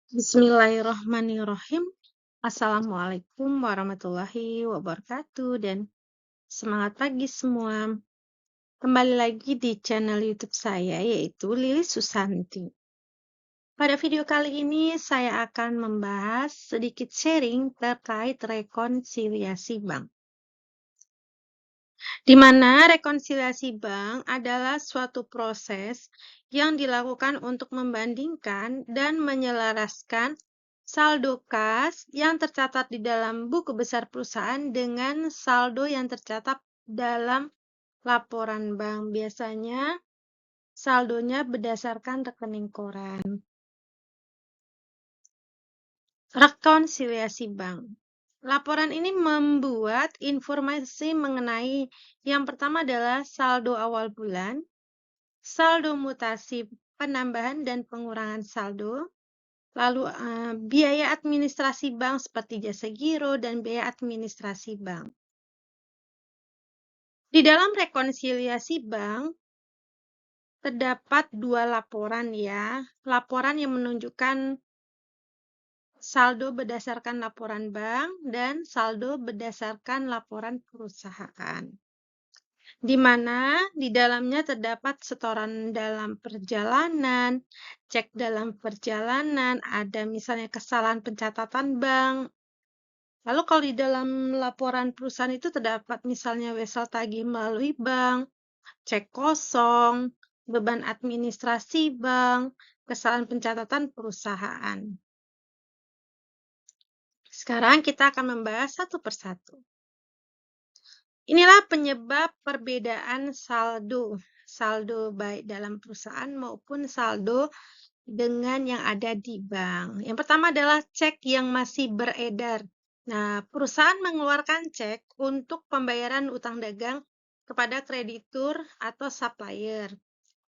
Bismillahirrahmanirrahim. Assalamualaikum warahmatullahi wabarakatuh dan semangat pagi semua. Kembali lagi di channel YouTube saya yaitu Lilis Susanti. Pada video kali ini saya akan membahas sedikit sharing terkait rekonsiliasi bank. Di mana rekonsiliasi bank adalah suatu proses yang dilakukan untuk membandingkan dan menyelaraskan saldo kas yang tercatat di dalam buku besar perusahaan dengan saldo yang tercatat dalam laporan bank. Biasanya saldonya berdasarkan rekening koran. Rekonsiliasi bank. Laporan ini membuat informasi mengenai yang pertama adalah saldo awal bulan, saldo mutasi penambahan dan pengurangan saldo, lalu biaya administrasi bank seperti jasa giro dan biaya administrasi bank. Di dalam rekonsiliasi bank terdapat dua laporan ya, laporan yang menunjukkan saldo berdasarkan laporan bank dan saldo berdasarkan laporan perusahaan. Di mana di dalamnya terdapat setoran dalam perjalanan, cek dalam perjalanan, ada misalnya kesalahan pencatatan bank. Lalu kalau di dalam laporan perusahaan itu terdapat misalnya wesel tagih melalui bank, cek kosong, beban administrasi bank, kesalahan pencatatan perusahaan. Sekarang kita akan membahas satu persatu. Inilah penyebab perbedaan saldo baik dalam perusahaan maupun saldo dengan yang ada di bank. Yang pertama adalah cek yang masih beredar. Nah, perusahaan mengeluarkan cek untuk pembayaran utang dagang kepada kreditur atau supplier.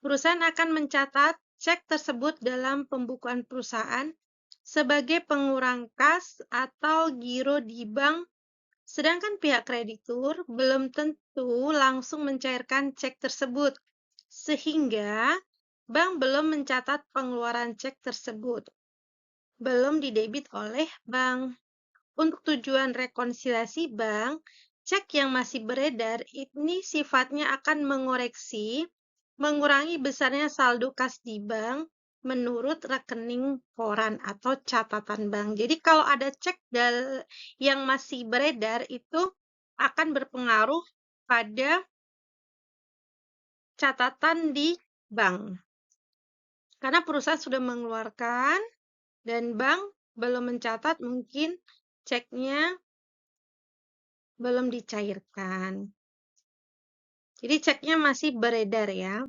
Perusahaan akan mencatat cek tersebut dalam pembukuan perusahaan sebagai pengurang kas atau giro di bank. Sedangkan pihak kreditur belum tentu langsung mencairkan cek tersebut, sehingga bank belum mencatat pengeluaran cek tersebut, belum didebit oleh bank. Untuk tujuan rekonsiliasi bank, cek yang masih beredar ini sifatnya akan mengurangi besarnya saldo kas di bank menurut rekening koran atau catatan bank. Jadi kalau ada cek yang masih beredar itu akan berpengaruh pada catatan di bank. Karena perusahaan sudah mengeluarkan dan bank belum mencatat, mungkin ceknya belum dicairkan. Jadi ceknya masih beredar ya.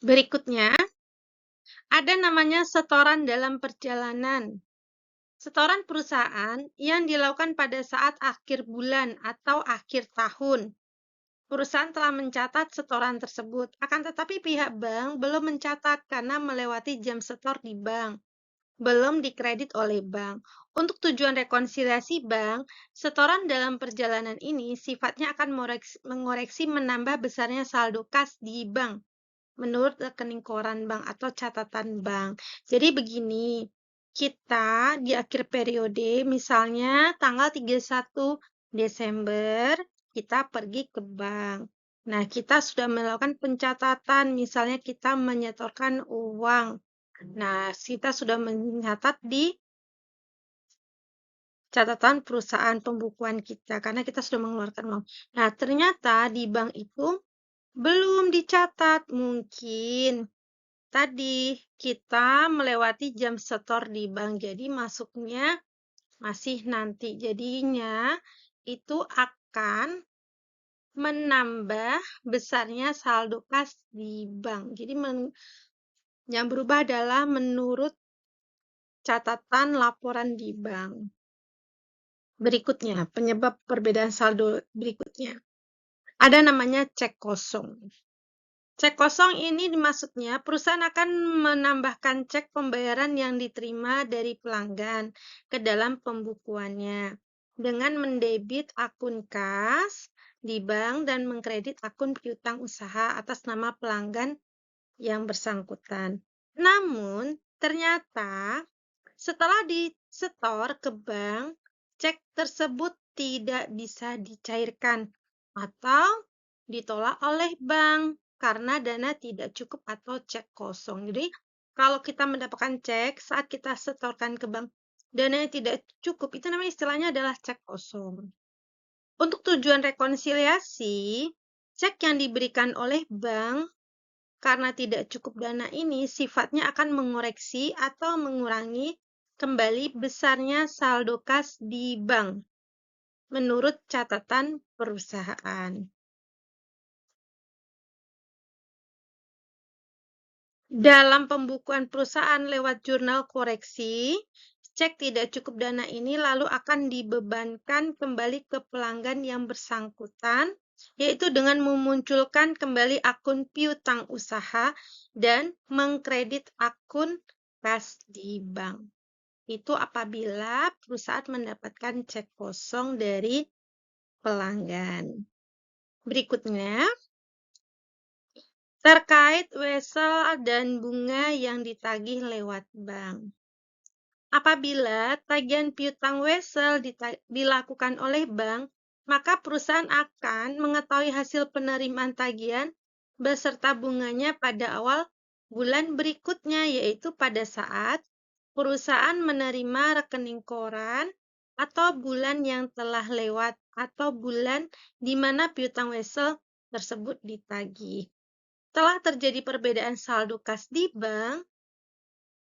Berikutnya, ada namanya setoran dalam perjalanan. Setoran perusahaan yang dilakukan pada saat akhir bulan atau akhir tahun. Perusahaan telah mencatat setoran tersebut, akan tetapi pihak bank belum mencatat karena melewati jam setor di bank. Belum dikredit oleh bank. Untuk tujuan rekonsiliasi bank, setoran dalam perjalanan ini sifatnya akan mengoreksi menambah besarnya saldo kas di bank menurut rekening koran bank atau catatan bank. Jadi begini, kita di akhir periode misalnya tanggal 31 Desember kita pergi ke bank. Nah, kita sudah melakukan pencatatan, misalnya kita menyetorkan uang. Nah, kita sudah mencatat di catatan perusahaan pembukuan kita karena kita sudah mengeluarkan uang. Nah, ternyata di bank itu belum dicatat. Mungkin tadi kita melewati jam setor di bank, jadi masuknya masih nanti. Jadinya itu akan menambah besarnya saldo kas di bank. Jadi yang berubah adalah menurut catatan laporan di bank. Berikutnya, penyebab perbedaan saldo berikutnya. Ada namanya cek kosong. Cek kosong ini maksudnya perusahaan akan menambahkan cek pembayaran yang diterima dari pelanggan ke dalam pembukuannya dengan mendebit akun kas di bank dan mengkredit akun piutang usaha atas nama pelanggan yang bersangkutan. Namun, ternyata setelah disetor ke bank, cek tersebut tidak bisa dicairkan atau ditolak oleh bank karena dana tidak cukup atau cek kosong. Jadi, kalau kita mendapatkan cek saat kita setorkan ke bank, dana yang tidak cukup, itu namanya istilahnya adalah cek kosong. Untuk tujuan rekonsiliasi, cek yang diberikan oleh bank karena tidak cukup dana ini sifatnya akan mengoreksi atau mengurangi kembali besarnya saldo kas di bank menurut catatan perusahaan. Dalam pembukuan perusahaan lewat jurnal koreksi, cek tidak cukup dana ini lalu akan dibebankan kembali ke pelanggan yang bersangkutan, yaitu dengan memunculkan kembali akun piutang usaha dan mengkredit akun kas di bank. Itu apabila perusahaan mendapatkan cek kosong dari pelanggan. Berikutnya, terkait wesel dan bunga yang ditagih lewat bank. Apabila tagihan piutang wesel dilakukan oleh bank, maka perusahaan akan mengetahui hasil penerimaan tagihan beserta bunganya pada awal bulan berikutnya, yaitu pada saat perusahaan menerima rekening koran atau bulan yang telah lewat atau bulan di mana piutang wesel tersebut ditagih. Telah terjadi perbedaan saldo kas di bank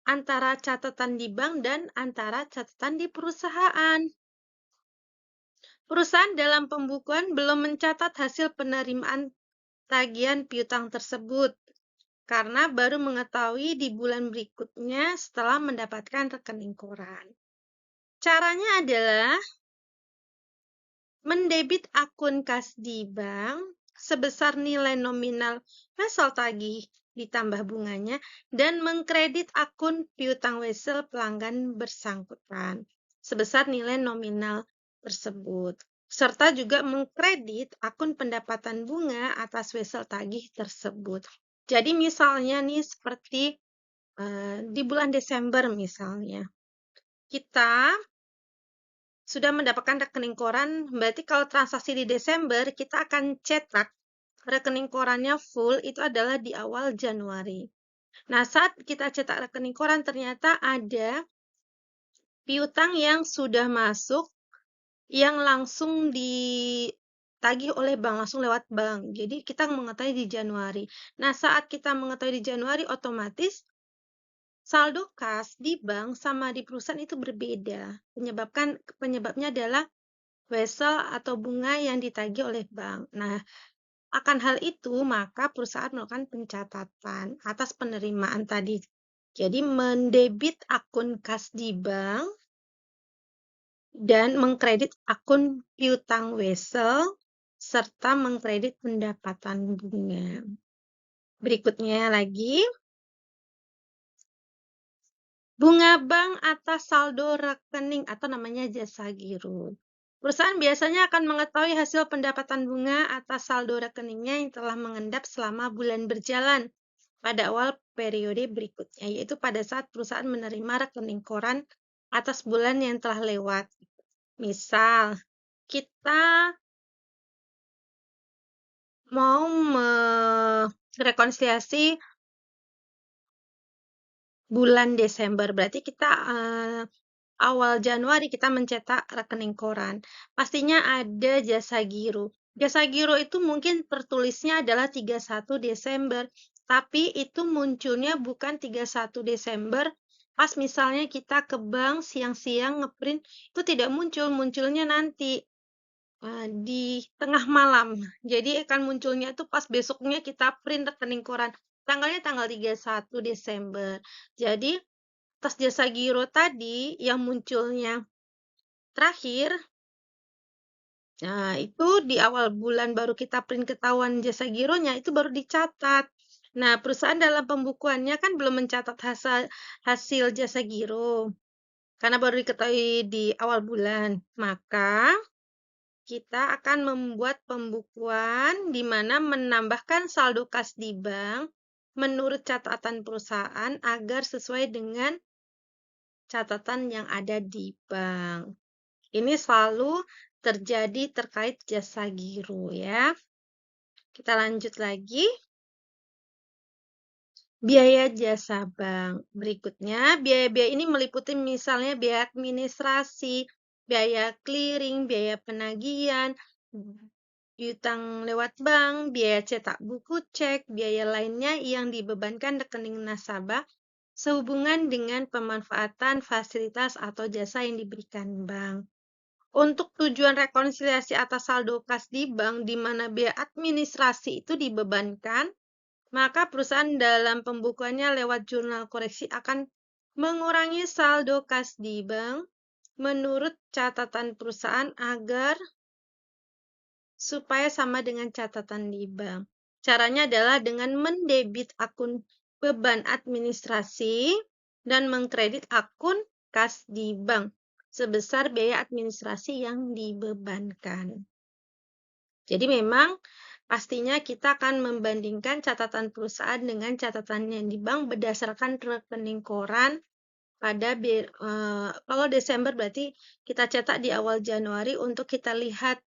antara catatan di bank dan antara catatan di perusahaan. Perusahaan dalam pembukuan belum mencatat hasil penerimaan tagihan piutang tersebut karena baru mengetahui di bulan berikutnya setelah mendapatkan rekening koran. Caranya adalah mendebit akun kas di bank sebesar nilai nominal wesel tagih ditambah bunganya dan mengkredit akun piutang wesel pelanggan bersangkutan sebesar nilai nominal tersebut, serta juga mengkredit akun pendapatan bunga atas wesel tagih tersebut. Jadi misalnya nih seperti di bulan Desember misalnya, kita sudah mendapatkan rekening koran, berarti kalau transaksi di Desember, kita akan cetak rekening korannya full, itu adalah di awal Januari. Nah, saat kita cetak rekening koran, ternyata ada piutang yang sudah masuk, yang langsung ditagih oleh bank, langsung lewat bank. Jadi, kita mengetahui di Januari. Nah, saat kita mengetahui di Januari, otomatis saldo kas di bank sama di perusahaan itu berbeda. Penyebabnya adalah wesel atau bunga yang ditagih oleh bank. Nah, akan hal itu, maka perusahaan melakukan pencatatan atas penerimaan tadi. Jadi, mendebit akun kas di bank dan mengkredit akun piutang wesel serta mengkredit pendapatan bunga. Berikutnya lagi, bunga bank atas saldo rekening atau namanya jasa giro. Perusahaan biasanya akan mengetahui hasil pendapatan bunga atas saldo rekeningnya yang telah mengendap selama bulan berjalan pada awal periode berikutnya, yaitu pada saat perusahaan menerima rekening koran atas bulan yang telah lewat. Misal, kita mau merekonsiliasi bulan Desember, berarti kita awal Januari kita mencetak rekening koran. Pastinya ada jasa giro. Jasa giro itu mungkin tertulisnya adalah 31 Desember, tapi itu munculnya bukan 31 Desember. Pas misalnya kita ke bank siang-siang ngeprint, itu tidak muncul, munculnya nanti di tengah malam. Jadi akan munculnya itu pas besoknya kita print rekening koran. Tanggalnya tanggal 31 Desember. Jadi atas jasa giro tadi yang munculnya terakhir, nah itu di awal bulan baru kita print ketahuan jasa gironya, itu baru dicatat. Nah, perusahaan dalam pembukuannya kan belum mencatat hasil jasa giro, karena baru diketahui di awal bulan. Maka, kita akan membuat pembukuan di mana menambahkan saldo kas di bank menurut catatan perusahaan agar sesuai dengan catatan yang ada di bank. Ini selalu terjadi terkait jasa giro ya. Kita lanjut lagi. Biaya jasa bank. Berikutnya, biaya-biaya ini meliputi misalnya biaya administrasi, biaya clearing, biaya penagihan, piutang lewat bank, biaya cetak buku cek, biaya lainnya yang dibebankan rekening nasabah sehubungan dengan pemanfaatan fasilitas atau jasa yang diberikan bank. Untuk tujuan rekonsiliasi atas saldo kas di bank, di mana biaya administrasi itu dibebankan, maka perusahaan dalam pembukuannya lewat jurnal koreksi akan mengurangi saldo kas di bank menurut catatan perusahaan agar supaya sama dengan catatan di bank. Caranya adalah dengan mendebit akun beban administrasi dan mengkredit akun kas di bank sebesar biaya administrasi yang dibebankan. Jadi memang pastinya kita akan membandingkan catatan perusahaan dengan catatannya di bank berdasarkan rekening koran pada kalau Desember berarti kita cetak di awal Januari untuk kita lihat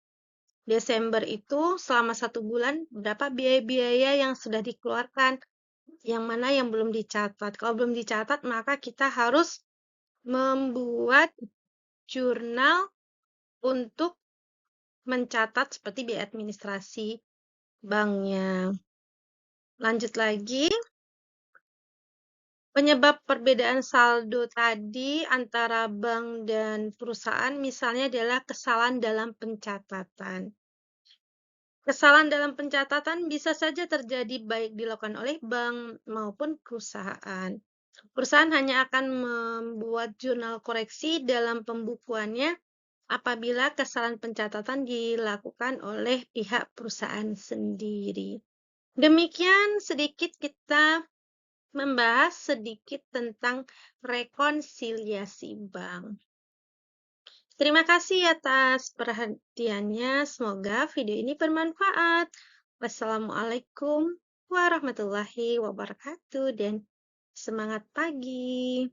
Desember itu selama 1 bulan berapa biaya-biaya yang sudah dikeluarkan, yang mana yang belum dicatat. Kalau belum dicatat maka kita harus membuat jurnal untuk mencatat seperti biaya administrasi banknya. Lanjut lagi. Penyebab perbedaan saldo tadi antara bank dan perusahaan misalnya adalah kesalahan dalam pencatatan. Kesalahan dalam pencatatan bisa saja terjadi baik dilakukan oleh bank maupun perusahaan. Perusahaan hanya akan membuat jurnal koreksi dalam pembukuannya apabila kesalahan pencatatan dilakukan oleh pihak perusahaan sendiri. Demikian sedikit kita membahas sedikit tentang rekonsiliasi bank. Terima kasih atas perhatiannya. Semoga video ini bermanfaat. Wassalamualaikum warahmatullahi wabarakatuh dan semangat pagi.